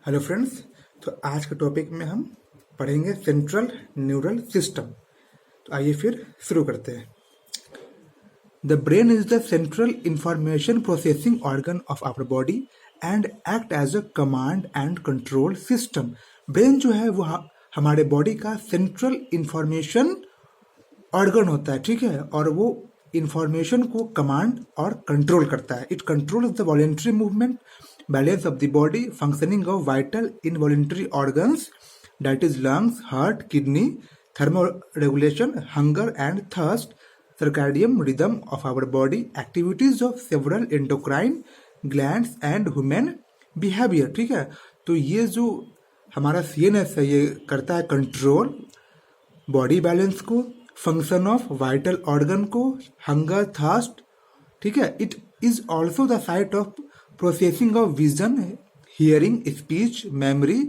Hello friends. तो आज के टॉपिक में हम पढ़ेंगे सेंट्रल न्यूरल सिस्टम। तो आइए फिर शुरू करते हैं। The brain is the central information processing organ of our body and act as a command and control system. Brain जो है वो हमारे बॉडी का सेंट्रल इंफॉर्मेशन ऑर्गन होता है, ठीक है, और वो इंफॉर्मेशन को कमांड और कंट्रोल करता है। It controls the voluntary movement, balance of the body, functioning of vital involuntary organs that is lungs, heart, kidney, thermoregulation, hunger and thirst, circadian rhythm of our body, activities of several endocrine glands and human behavior। ठीक है, तो ये जो हमारा CNS है ये करता है कंट्रोल बॉडी बैलेंस को, फंक्शन ऑफ वाइटल ऑर्गन को, हंगर, थर्स्ट, ठीक है। It is also the site of processing of vision, hearing, speech, memory,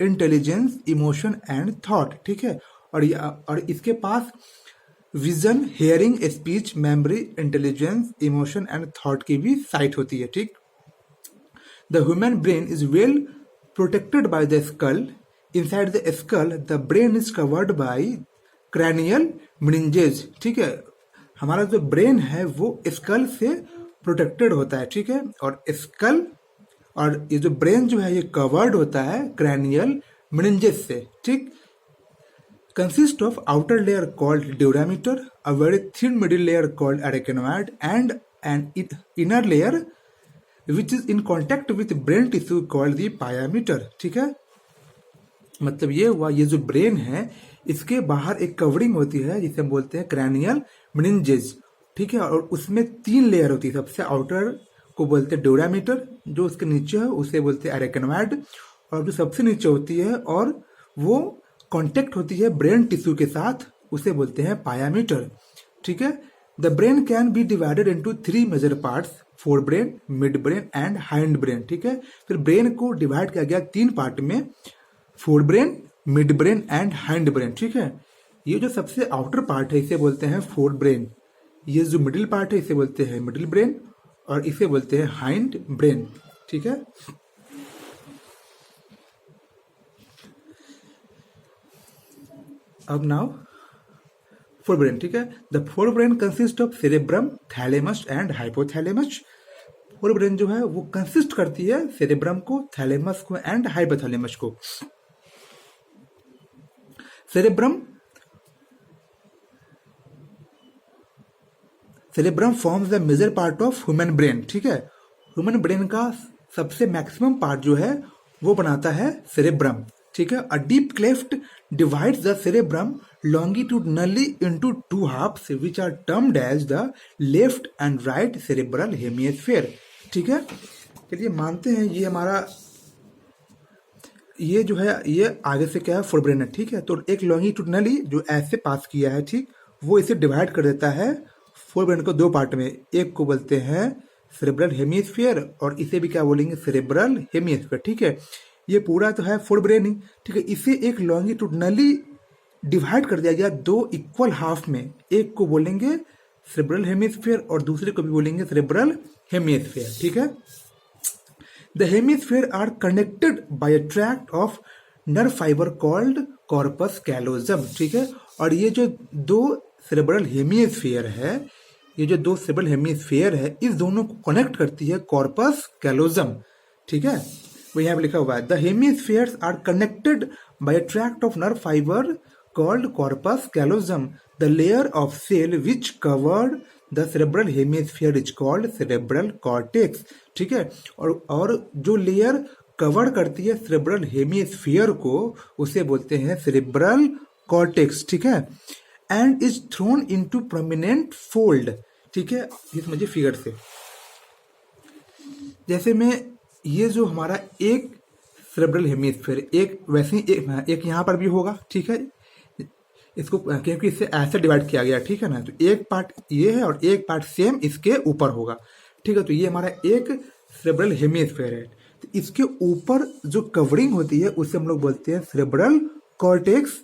intelligence, emotion and thought. ठीक है, और इसके पास vision, hearing, speech, memory, intelligence, emotion and thought की भी साइट होती है। ठीक, the human brain is well protected by the skull. Inside the skull the brain is covered by cranial meninges. ठीक है, हमारा जो ब्रेन है वो स्कल से प्रोटेक्टेड होता है, ठीक है, और स्कल और ये जो ब्रेन जो है ये कवर्ड होता है क्रैनियल मेनिंजेस से। ठीक, consist of outer layer called durameter, a very thin middle layer called arachnoid, and an inner layer which is in contact with brain tissue called the pyometer। ठीक है, मतलब ये हुआ, ये जो ब्रेन है इसके बाहर एक कवरिंग होती है जिसे हम बोलते हैं क्रैनियल मेनिंजेस। ठीक है, और उसमें 3 लेयर होती है। सबसे आउटर को बोलते हैं ड्यूरामीटर, जो उसके नीचे है उसे बोलते हैं अरेकनॉइड, और जो सबसे नीचे होती है और वो कांटेक्ट होती है ब्रेन टिश्यू के साथ उसे बोलते हैं पायामीटर। ठीक है, the brain can be divided into 3 major parts, forebrain, mid brain and hindbrain. ठीक है, फिर ब्रेन को डिवाइड किया गया 3 पार्ट में, fore brain, mid brain and hindbrain. ठीक है, ये जो सबसे आउटर पार्ट है इसे बोलते हैं फोर ब्रेन, ये जो मिडिल पार्ट है इसे बोलते हैं मिडिल ब्रेन, और इसे बोलते हैं हाइंड ब्रेन। ठीक है, अब नाउ फोरब्रेन। ठीक है, the forebrain consist of cerebrum, thalamus and hypothalamus. Forebrain जो है वो कंसिस्ट करती है सेरेब्रम को, थैलेमस को एंड हाइपोथैलेमस को। Cerebrum forms the major part of human brain. ठीक है, ह्यूमन ब्रेन का सबसे मैक्सिमम पार्ट जो है वो बनाता है सेरेब्रम। ठीक है, a deep cleft divides the cerebrum longitudinally into 2 halves which are termed as the left and right cerebral hemisphere। ठीक है, चलिए मानते हैं ये हमारा ये जो है ये आगे से क्या है फोरब्रेन है। ठीक है, तो एक लॉन्गिट्यूडनली जो ऐसे पास किया है, ठीक, वो इसे डिवाइड कर देता है फोरब्रेन को 2 पार्ट में। एक को बोलते हैं सेरेब्रल हेमिस्फीयर और इसे भी क्या बोलेंगे, सेरेब्रल हेमिस्फीयर। ठीक है, ये पूरा तो है फोर ब्रेन ही। ठीक है, इसे एक लॉन्गिट्यूडनली डिवाइड कर दिया गया 2 इक्वल हाफ में, एक को बोलेंगे सेरेब्रल हेमिस्फीयर और दूसरे को भी बोलेंगे सेरेब्रल हेमिस्फीयर। ठीक है, the hemisphere are connected by a tract of nerve fibre called corpus callosum. ठीक है, और ये जो 2 सेरेब्रल हेमिस्फीयर है, ये जो 2 सेरेब्रल हेमिस्फीयर है, इस दोनों को कनेक्ट करती है कॉर्पस कैलोजम। ठीक है, वो यहाँ पे लिखा हुआ है, the hemispheres are connected by a tract of nerve fibre called corpus callosum. The layer of cell which covered the cerebral hemisphere is called cerebral cortex. ठीक है, और जो लेयर कवर करती है सेरेब्रल हेमिस्फीयर को उसे बोलते हैं सेरेब्रल कॉर्टेक्स। ठीक है, and is throne into prominent fold. ठीक है, ये समझिए फिगर से, जैसे मैं ये जो हमारा एक सेरेब्रल हेमिस्फीयर, एक वैसे ही एक यहाँ पर भी होगा। ठीक है, इसको क्योंकि इससे ऐसे डिवाइड किया गया, ठीक है ना, तो एक पार्ट ये है और एक पार्ट सेम इसके ऊपर होगा। ठीक है, तो ये हमारा एक सेरेब्रल हेमिस्फीयर है, तो इसके ऊपर जो कवरिंग होती है उसे हम लोग बोलते हैं सेरेब्रल कॉर्टेक्स,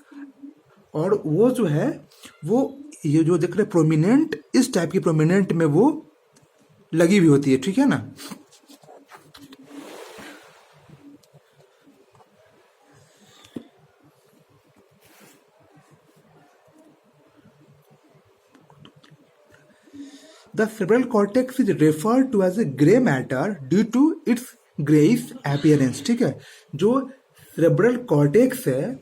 और वो जो है वो ये जो देख रहे प्रोमिनेंट, इस टाइप की प्रोमिनेंट में वो लगी हुई होती है। ठीक है ना, the cerebral cortex is referred to as a grey matter due to its greyish appearance. ठीक है, जो सेरेब्रल कॉर्टेक्स है,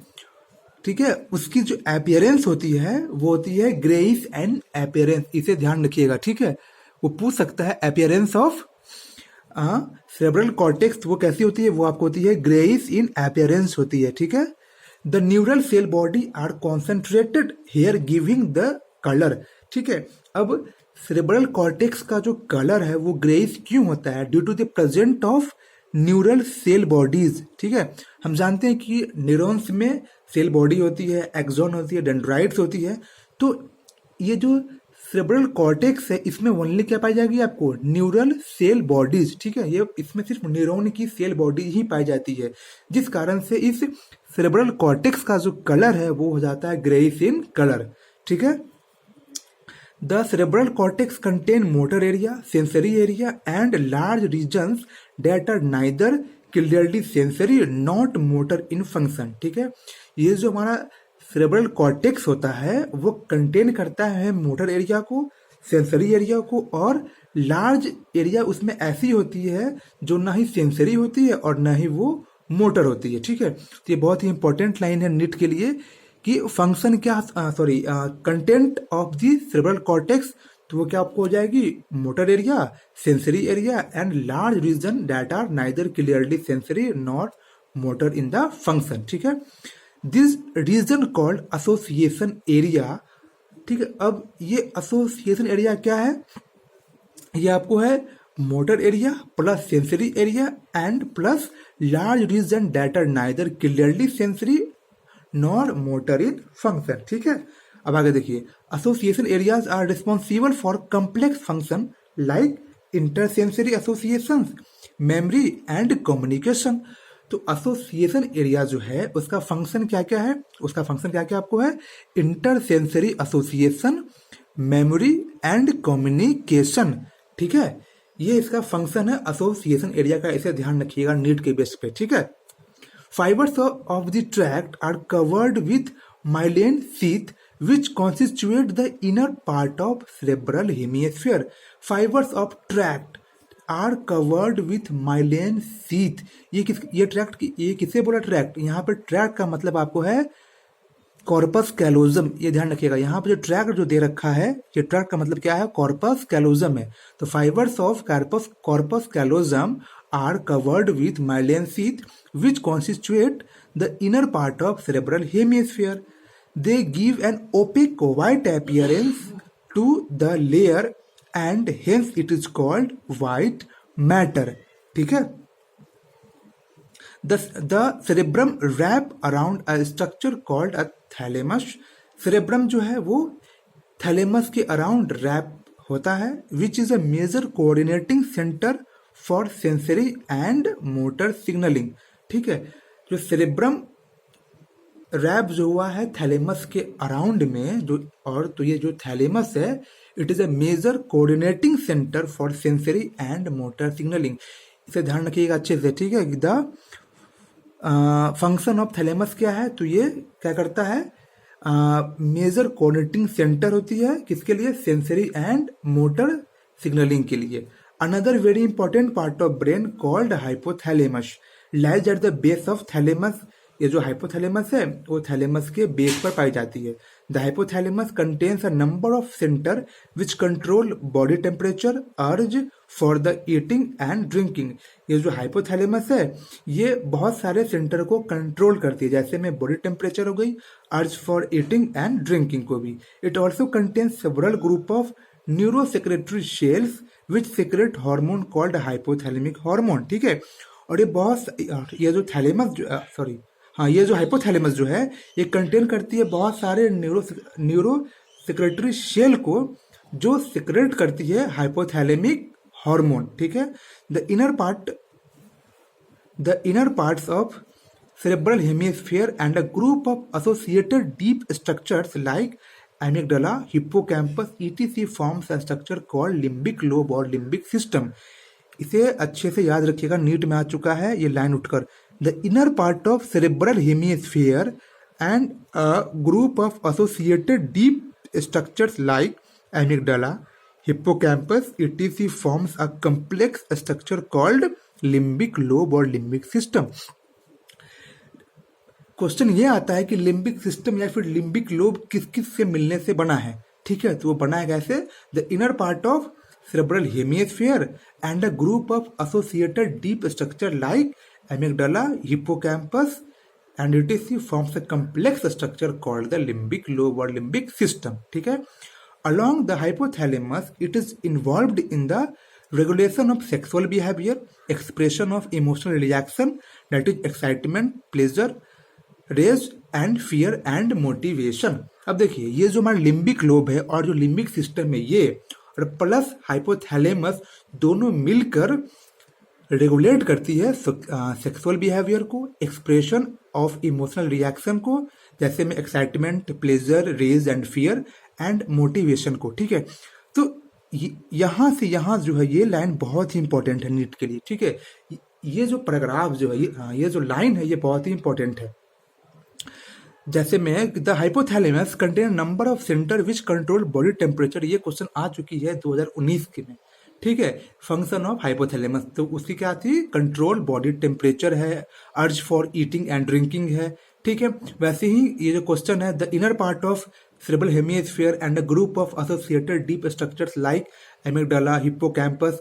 ठीक है, उसकी जो अपीयरेंस होती है वो होती है ग्रेइश एंड अपीयरेंस। इसे ध्यान रखिएगा। ठीक है, वो पूछ सकता है अपीयरेंस ऑफ सेरेब्रल कॉर्टेक्स वो कैसी होती है, वो आपको होती है ग्रेइश इन अपीयरेंस होती है। ठीक है, the neural cell body are concentrated here giving the colour. ठीक है, अब सेरेब्रल कॉर्टेक्स का जो कलर है वो ग्रेइश क्यों होता है? Due to the present of neural cell bodies. ठीक है, हम जानते हैं कि न्यूरॉन्स में सेल बॉडी होती है, एक्सॉन होती है, डेंड्राइट्स होती है। तो ये जो सेरेब्रल कॉर्टेक्स है इसमें ओनली क्या पाई जाएगी आपको? Neural cell bodies. ठीक है, ये इसमें सिर्फ न्यूरॉन की सेल बॉडी ही पाई जाती है, जिस कारण से इस सेरेब्रल कॉर्टेक्स का जो कलर है वो हो जाता है ग्रेइश इन कलर। ठीक है, the cerebral cortex contain motor area, sensory area and large regions that are neither clearly sensory not motor in function। ठीक है, ये जो हमारा सेरेब्रल कॉर्टेक्स होता है वो कंटेन करता है मोटर एरिया को, सेंसरी एरिया को, और लार्ज एरिया उसमें ऐसी होती है जो ना ही सेंसरी होती है और ना ही वो मोटर होती है। ठीक है, तो ये बहुत ही इंपॉर्टेंट लाइन है नीट के लिए कि फंक्शन क्या, content of the cerebral cortex, तो वो क्या आपको हो जाएगी? Motor area, sensory area and large region that are neither clearly sensory not motor in the function. ठीक है, this region called association area. ठीक है, अब ये एसोसिएशन एरिया क्या है? ये आपको है motor area plus sensory area and plus large region that are neither clearly sensory nor motor in function. ठीक है, अब आगे देखिए, association areas are responsible for complex function like intersensory association, memory and communication. तो association area जो है उसका function क्या क्या है? उसका फंक्शन क्या क्या आपको है? इंटरसेंसरी एसोसिएशन, मेमोरी एंड कम्युनिकेशन। ठीक है, ये इसका फंक्शन है एसोसिएशन एरिया का, इसे ध्यान रखिएगा नीट के बेस पे। ठीक है, fibres of the tract are covered with myelin sheath which constitute the inner part of cerebral hemisphere. Fibers of tract are covered with myelin sheath। ये ट्रैक्ट, ये किसे बोला ट्रैक्ट? यहाँ पर ट्रैक्ट का मतलब आपको है कॉर्पस कैलोजम। ये ध्यान रखिएगा, यहाँ पर जो ट्रैक्ट जो दे रखा है, ये ट्रैक्ट का मतलब क्या है? कॉर्पस कैलोजम है। तो fibres of corpus callosum are covered with myelin sheath which constitute the inner part of cerebral hemisphere. They give an opaque white appearance to the layer and hence it is called white matter। ठीक है, the cerebrum wrap around a structure called a thalamus। cerebrum जो है वो thalamus के around rap होता है, which is a major coordinating center for sensory and motor signaling। ठीक है, जो cerebrum रैप जो हुआ है थैलेमस के अराउंड में, जो और तो ये जो थैलेमस है it is a major coordinating centre for sensory and motor signalling. इसे ध्यान रखिएगा अच्छे से। ठीक है, द फंक्शन ऑफ थैलेमस क्या है? तो ये क्या करता है? मेजर कोऑर्डिनेटिंग सेंटर होती है किसके लिए? सेंसरी एंड मोटर सिग्नलिंग के लिए। Another very important part of brain called hypothalamus lies at the base of thalamus. ये जो हाइपोथैलेमस है वो थैलेमस के बेस पर पाई जाती है। The hypothalamus contains a number of centre which control body temperature, urge for the eating and drinking. ये जो हाइपोथैलेमस है ये बहुत सारे सेंटर को कंट्रोल करती है, जैसे में बॉडी टेम्परेचर हो गई, urge for eating and drinking को भी। It also contains several group of neurosecretory cells which secrete hormone called hypothalamic hormone. ठीक है, और ये जो थैलेमस ये जो हाइपोथैलेमस जो है ये कंटेन करती है बहुत सारे न्यूरो सेक्रेटरी सेल को जो सिक्रेट करती है हाइपोथैलेमिक हार्मोन। ठीक है, the inner parts of cerebral hemisphere and a group of associated deep structures like amygdala, hippocampus, etc. forms a structure called limbic lobe or limbic system। इसे अच्छे से याद रखिएगा, नीट में आ चुका है ये लाइन उठकर। The inner part of cerebral hemisphere and a group of associated deep structures like amygdala, hippocampus etc forms a complex structure called limbic lobe और लिम्बिक सिस्टम। क्वेश्चन ये आता है कि लिम्बिक सिस्टम या फिर लिम्बिक लोब किस किस से मिलने से बना है, ठीक है। तो वो बना है कैसे, the inner part of cerebral hemisphere and a group of associated deep structure like amygdala, hippocampus and etc forms a complex structure called the limbic lobe or limbic system, ठीक है। Along the hypothalamus, it is involved in the regulation of sexual behavior, expression of emotional reaction that is excitement, pleasure, rage and fear and motivation. अब देखिए ये जो हमारा limbic lobe है और जो लिम्बिक सिस्टम है ये और प्लस हाइपोथैलेमस दोनों मिलकर रेगुलेट करती है सेक्सुअल बिहेवियर को, एक्सप्रेशन ऑफ इमोशनल रिएक्शन को, जैसे में excitement, pleasure, rage and fear and motivation को, ठीक है। तो यहाँ से यहाँ जो है ये लाइन बहुत ही इंपॉर्टेंट है नीट के लिए, ठीक है। ये जो पैराग्राफ जो है ये जो लाइन है ये बहुत ही इंपॉर्टेंट है। जैसे में the hypothalamus contain number of centre which control body temperature, ये क्वेश्चन आ चुकी है 2019 के में, ठीक है। फंक्शन ऑफ हाइपोथैलेमस तो उसकी क्या थी, कंट्रोल बॉडी टेम्परेचर है, urge for eating and drinking है, ठीक है। वैसे ही ये जो क्वेश्चन है the inner part of cerebral hemisphere and a group of associated deep structures like amygdala, hippocampus,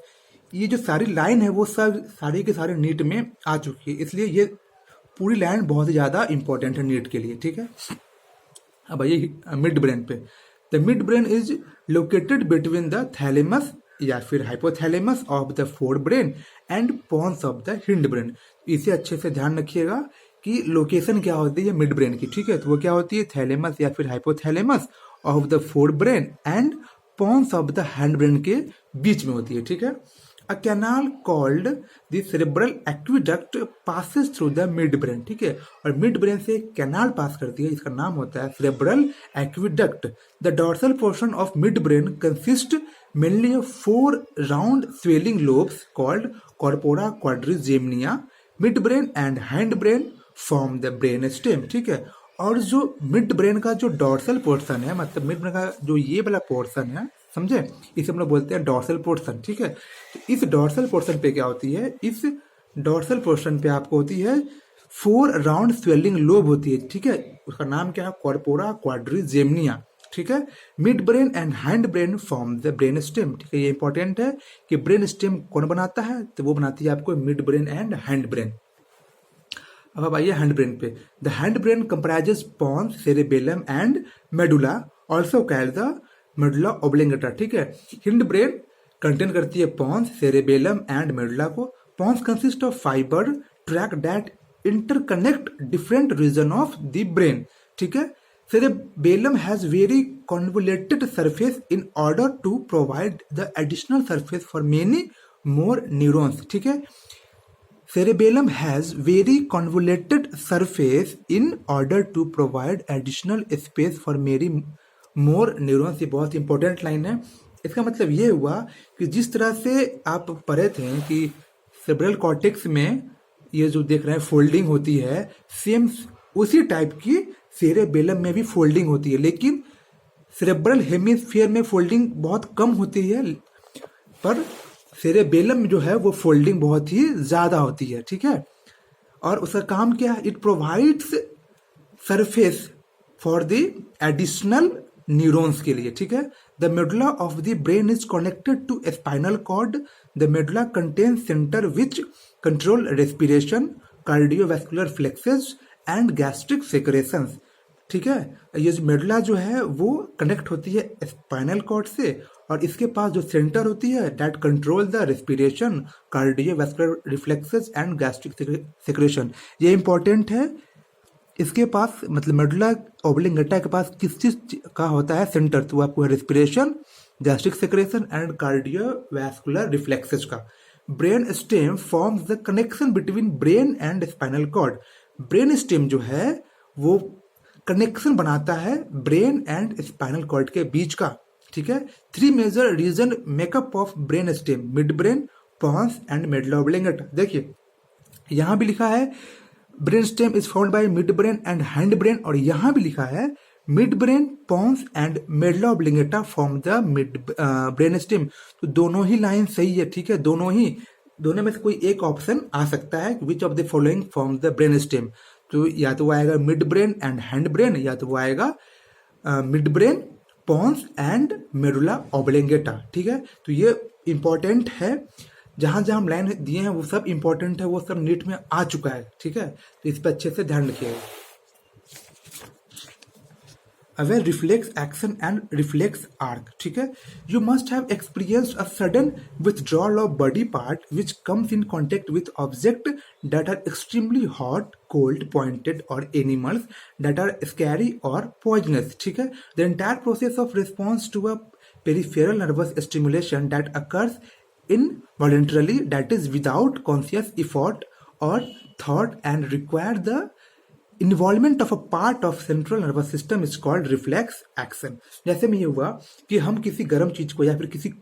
ये जो सारी लाइन है वो सब सारी के सारे नीट में आ चुकी है, इसलिए ये पूरी लाइन बहुत ही ज्यादा इंपॉर्टेंट है नीट के लिए, ठीक है। अब आइए मिड ब्रेन पे। The mid brain is located between the thalamus या फिर hypothalamus of the fore brain and pons of the hind brain. इसे अच्छे से ध्यान रखिएगा कि लोकेशन क्या होती है मिड ब्रेन की, ठीक है। तो वो क्या होती है, थैलेमस या फिर hypothalamus of the fore brain and pons of the hind brain के बीच में होती है, ठीक है। A canal called the cerebral aqueduct passes through the midbrain, ठीक है। और मिड ब्रेन से कैनाल पास करती है, इसका नाम होता है cerebral aqueduct। The dorsal portion of midbrain consists mainly of 4 round swelling lobes called corpora quadrigemina. Midbrain and hindbrain form the brain stem, ठीक है। और जो मिड ब्रेन का जो डॉर्सल पोर्शन है, मतलब मिड ब्रेन का जो ये वाला पोर्शन है, समझे, इसे हम लोग बोलते हैं डॉर्सल पोर्शन, ठीक है। तो इस डॉर्सल पोर्शन पे क्या होती है, इस डॉर्सल पोर्शन पे आपको होती है 4 राउंड स्वेलिंग लोब होती है, ठीक है। उसका नाम क्या है, कॉर्पोरा क्वाड्रिजेमनिया, ठीक है। Mid brain and hind brain form the brain stem, ठीक है। ये इंपॉर्टेंट है कि ब्रेन स्टेम कौन बनाता है, तो वो बनाती है आपको mid brain and hind brain. अब आइए हैंड ब्रेन पे। The hind brain comprises pons, cerebellum and medulla, also called the medulla oblongata, ठीक है। हिंड ब्रेन कंटेन करती है पॉन्स, सेरेबेलम एंड मेडुला को। Pons consist of fibre tract that interconnect different region of the brain, ठीक है। Cerebellum has very convoluted surface in order to provide the additional surface for many more neurons, ठीक है। Cerebellum has very convoluted surface in order to provide additional space for many more neurons। ये बहुत important line है। इसका मतलब ये हुआ कि जिस तरह से आप पढ़े थे कि सेरेब्रल कॉर्टेक्स में ये जो देख रहे हैं फोल्डिंग होती है, सेम उसी टाइप की सेरेबेलम में भी फोल्डिंग होती है, लेकिन सेरेब्रल हेमिस्फीयर में फोल्डिंग बहुत कम होती है, पर सेरेबेलम जो है वो फोल्डिंग बहुत ही ज्यादा होती है, ठीक है। और उसका काम क्या है, it provides surface for the additional neurons के लिए, ठीक है। The medulla of the brain is connected to spinal cord. The medulla contains centre which control respiration, cardiovascular flexes and gastric secretions, ठीक है। ये जो मेडुला जो है वो कनेक्ट होती है स्पाइनल कॉर्ड से, और इसके पास जो सेंटर होती है that control the respiration, cardiovascular reflexes and gastric secretion. ये इंपॉर्टेंट है। इसके पास मतलब मेडुला ऑब्लिंगेटा के पास किस चीज का होता है सेंटर, तो आपको respiration, gastric secretion and cardiovascular reflexes का। Brain stem forms the connection between brain and spinal cord. Brain stem जो है वो कनेक्शन बनाता है ब्रेन एंड स्पाइनल कॉर्ड के बीच का, ठीक है। 3 major region make up of brain stem, mid brain, pons and medulla oblongata. देखिए यहां भी लिखा है brain stem is found by mid brain and hind brain, और यहां भी लिखा है mid brain pons and medulla oblongata form the mid brain stem. तो दोनों ही लाइन सही है, ठीक है, दोनों में से कोई एक ऑप्शन आ सकता है, which of the following form the brain stem. तो या तो वो आएगा mid brain and hind brain, या तो वो आएगा mid brain pons and medulla oblongata, ठीक है। तो ये इंपॉर्टेंट है, जहां जहां हम लाइन दिए हैं वो सब इंपॉर्टेंट है, वो सब नीट में आ चुका है, ठीक है। तो इस पर अच्छे से ध्यान रखिएगा। Away reflex action and reflex arc, ठीक है। You must have experienced a sudden withdrawal of body part which comes in contact with object that are extremely hot, cold, pointed और एनिमल्स दैट आर स्कैरी और poisonous, ठीक है। The entire process of response to a peripheral nervous stimulation that occurs involuntarily, that is without conscious effort or thought and require the involvement of a part of central nervous system is called reflex action। जैसे में ये हुआ कि हम किसी गर्म चीज को या फिर किसी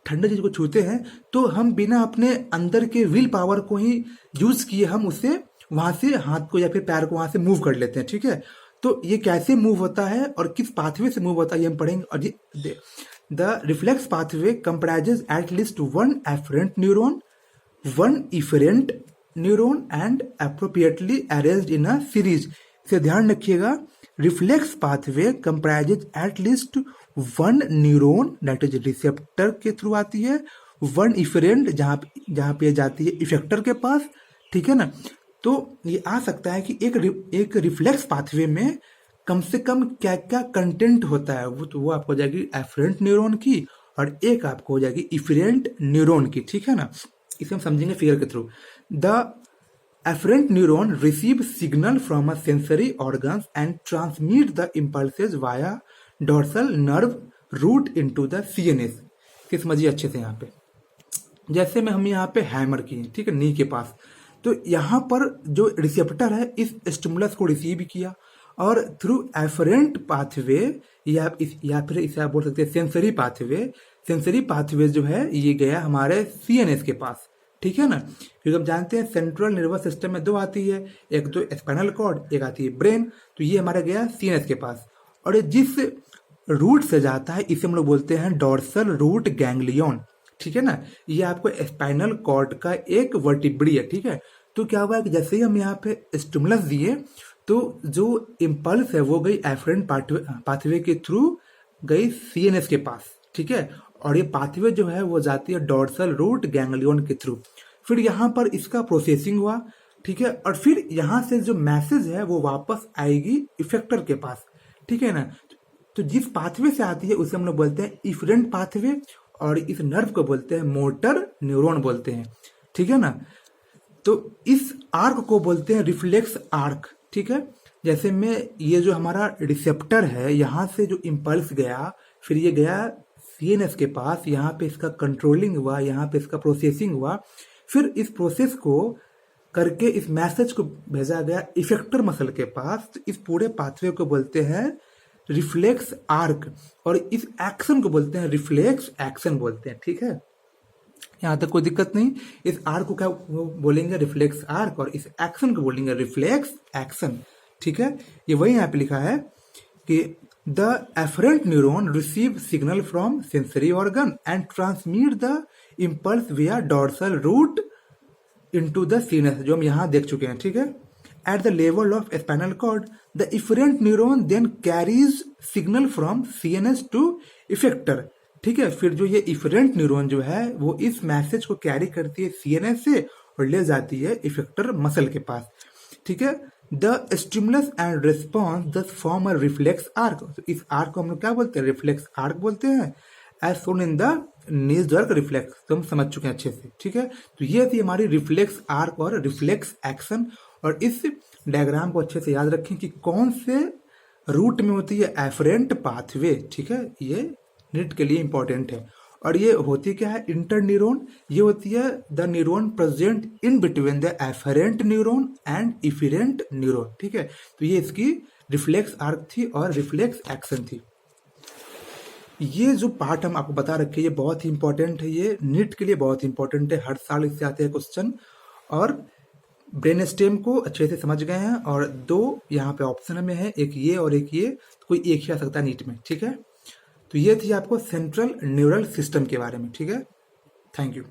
ठंडे चीज को छूते हैं, तो हम बिना अपने अंदर के विल पावर को ही यूज किए हम उससे वहां से हाथ को या फिर पैर को वहां से मूव कर लेते हैं, ठीक है। तो ये कैसे मूव होता है और किस पाथवे से मूव होता है ये हम पढ़ेंगे। और the reflex pathway comprises at least one afferent neuron, one efferent neuron and appropriately arranged in a series। इसे ध्यान रखिएगा, reflex pathway comprises at least one neuron that is receptor के थ्रू आती है, one efferent जहां पे जाती है इफेक्टर के पास, ठीक है ना। तो ये आ सकता है कि एक रिफ्लेक्स पाथवे में कम से कम क्या क्या कंटेंट होता है, वो आपको हो जाएगी एफरेंट न्यूरॉन की और एक आपको हो जाएगी इफरेंट न्यूरॉन की, ठीक है ना। इसे हम समझेंगे फिगर के थ्रू। The afferent neuron receive signal from a sensory organs and transmit the impulses via dorsal nerve root into the CNS. कि समझिए अच्छे से यहाँ पे, जैसे में हम यहाँ पे हैमर किए, ठीक है, नी के पास, तो यहाँ पर जो रिसेप्टर है इस स्टिमुलस को रिसीव किया और थ्रू एफरेंट पाथवे या फिर इसे आप बोल सकते हैं सेंसरी पाथवे जो है ये गया हमारे सीएनएस के पास, ठीक है ना। क्योंकि हम जानते हैं सेंट्रल नर्वस सिस्टम में दो आती है, एक तो स्पाइनल कॉर्ड, एक आती है ब्रेन। तो ये हमारा गया सीएनएस के पास और ये जिस रूट से जाता है इसे हम लोग बोलते हैं डोर्सल रूट गैंग्लियन, ठीक है ना। ये आपको स्पाइनल कॉर्ड का एक वर्टिब्री है, ठीक है। तो क्या हुआ कि जैसे ही हम यहाँ पे स्टिमुलस दिए तो जो इम्पल्स है वो गई एफरेंट पाथवे के थ्रू गई सीएनएस के पास, ठीक है। और ये पाथवे जो है वो जाती है डोर्सल रूट गैंग्लियन के थ्रू। फिर यहाँ पर इसका प्रोसेसिंग हुआ, ठीक है, और फिर यहाँ से जो मैसेज है वो वापस आएगी इफेक्टर के पास, ठीक है ना। तो जिस पाथवे से आती है उसे हम लोग बोलते हैं इफरेंट पाथवे और इस नर्व को बोलते हैं मोटर न्यूरॉन बोलते हैं, ठीक है ना। तो इस आर्क को बोलते हैं रिफ्लेक्स आर्क, ठीक है। जैसे में ये जो हमारा रिसेप्टर है यहाँ से जो इम्पल्स गया फिर ये गया सीएनएस के पास, यहाँ पे इसका कंट्रोलिंग हुआ, यहाँ पे इसका प्रोसेसिंग हुआ, फिर इस प्रोसेस को करके इस मैसेज को भेजा गया इफेक्टर मसल के पास। तो इस पूरे पाथवे को बोलते हैं रिफ्लेक्स आर्क और इस एक्शन को बोलते हैं रिफ्लेक्स एक्शन बोलते हैं, ठीक है। यहाँ तक कोई दिक्कत नहीं। इस आर्क को क्या बोलेंगे, रिफ्लेक्स आर्क, और इस एक्शन को बोलेंगे रिफ्लेक्स एक्शन, ठीक है। ये वही यहाँ पे लिखा है कि the afferent neuron receive signal from sensory organ and transmit the impulse via dorsal root into the CNS, जो हम यहाँ देख चुके हैं, ठीक है। At the level of spinal cord the efferent neuron then carries signal from CNS to effector, ठीक है। फिर जो ये इफरेंट न्यूरॉन जो है वो इस मैसेज को कैरी करती है सीएनएस से और ले जाती है इफेक्टर मसल के पास, ठीक है। द स्टिमुलस एंड रिस्पॉन्स दस फॉर्म अ रिफ्लेक्स आर्क। तो इस आर्क को हम लोग क्या बोलते हैं, रिफ्लेक्स आर्क बोलते हैं, as shown in the knee jerk reflex. तो हम समझ चुके हैं अच्छे से, ठीक है। तो ये थी हमारी रिफ्लेक्स आर्क और रिफ्लेक्स एक्शन। और इस डायग्राम को अच्छे से याद रखें कि कौन से रूट में होती है एफरेंट पाथवे, ठीक है। ये नीट के लिए इंपॉर्टेंट है। और ये होती क्या है, इंटर न्यूरॉन। ये होती है the neuron present in between the afferent neuron and efferent neuron, ठीक है। तो ये इसकी रिफ्लेक्स आर्क थी और रिफ्लेक्स एक्शन थी। ये जो पार्ट हम आपको बता रखे ये बहुत ही इंपॉर्टेंट है, ये नीट के लिए बहुत इंपॉर्टेंट है, हर साल इससे आते हैं क्वेश्चन। और ब्रेन स्टेम को अच्छे से समझ गए हैं और दो यहाँ पे ऑप्शन में है, एक ये और एक ये, तो कोई एक ही आ सकता है नीट में, ठीक है। तो ये थी आपको सेंट्रल न्यूरल सिस्टम के बारे में, ठीक है। Thank you.